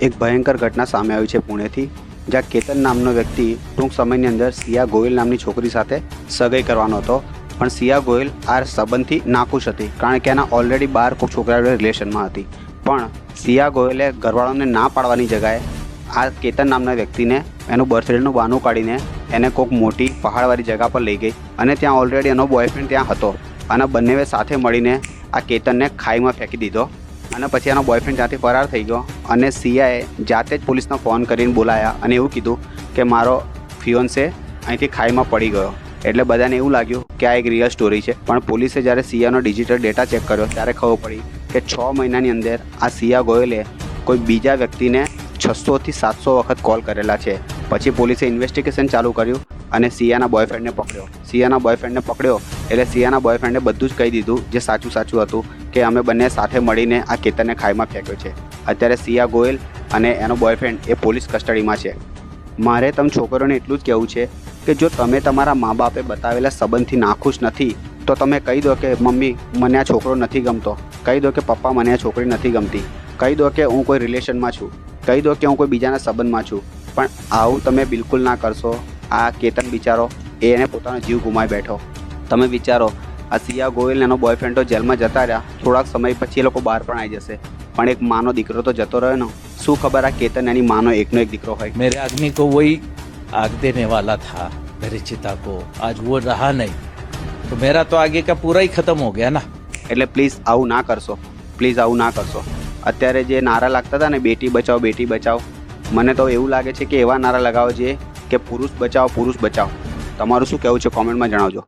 એક ભયંકર ઘટના સામે આવી છે પુણેથી, જ્યાં કેતન નામનો વ્યક્તિ ટૂંક સમયની અંદર સિયા ગોયલ નામની છોકરી સાથે સગાઈ કરવાનો હતો. પણ સિયા ગોયલ આ સંબંધથી નાખુશ હતી, કારણ કે એના ઓલરેડી 12 કોઈક છોકરા રિલેશનમાં હતી. પણ સિયા ગોયલે ઘરવાળાને ના પાડવાની જગાએ આ કેતન નામના વ્યક્તિને એનું બર્થડેનું બહાનું કાઢીને એને કોઈક મોટી પહાડવાળી જગ્યા પર લઈ ગઈ અને ત્યાં ઓલરેડી એનો બોયફ્રેન્ડ ત્યાં હતો અને બંનેએ સાથે મળીને આ કેતનને ખાઈમાં ફેંકી દીધો. અને પછી એનો બોયફ્રેન્ડ ત્યાંથી ફરાર થઈ ગયો અને સિયાએ જાતે જ પોલીસનો ફોન કરીને બોલાયા અને એવું કીધું કે મારો ફિયોન્સે અહીંથી ખાઈમાં પડી ગયો. એટલે બધાને એવું લાગ્યું કે આ એક રિયલ સ્ટોરી છે. પણ પોલીસે જ્યારે સિયાનો ડિજિટલ ડેટા ચેક કર્યો ત્યારે ખબર પડી કે 6 મહિનાની અંદર આ સિયા ગોયલે કોઈ બીજા વ્યક્તિને 600 થી 700 વખત કોલ કરેલા છે. પછી પોલીસે ઇન્વેસ્ટિગેશન ચાલુ કર્યું અને સિયાના બોયફ્રેન્ડને પકડ્યો. એટલે સિયાના બોયફ્રેન્ડે બધું જ કહી દીધું જે સાચું હતું કે અમે બંને સાથે મળીને આ કેતનને ખાઈમાં ફેંક્યો છે. અત્યારે સિયા ગોયલ અને એનો બોયફ્રેન્ડ એ પોલીસ કસ્ટડીમાં છે. મારે તમે છોકરીઓને એટલું જ કહેવું છે કે જો તમે તમારા મા બાપે બતાવેલા સંબંધથી નાખુશ નથી તો તમે કહી દો કે મમ્મી મને આ છોકરો નથી ગમતો, કહી દો કે પપ્પા મને આ છોકરી નથી ગમતી, કહી દો કે હું કોઈ રિલેશનમાં છું, કહી દો કે હું કોઈ બીજાના સંબંધમાં છું. પણ આવું તમે બિલકુલ ના કરશો. આ કેતન બિચારો એને પોતાનો જીવ ગુમાવી બેઠો. તમે વિચારો, આ સિયા ગોયલ એનો બોયફ્રેન્ડ તો જેલમાં જતા રહ્યા, થોડાક સમય પછી એ લોકો બહાર પણ આવી જશે, પણ એક માનો દીકરો તો જતો રહ્યો ને. શું ખબર આ કેતન એની માનો એકનો એક દીકરો હોય. मेरे आदमी को वही आग देने वाला था मेरी चिता को, आज वो रहा नहीं तो मेरा तो आगे का पूरा ही खत्म हो गया ना. એટલે પ્લીઝ આવું ના કરશો, પ્લીઝ આવું ના કરશો. અત્યારે જે નારા લાગતા હતા ને બેટી બચાવો, મને તો એવું લાગે છે કે એવા નારા લગાવો જોઈએ કે પુરુષ બચાવો. તમારું શું કહેવું છે કોમેન્ટમાં જણાવજો.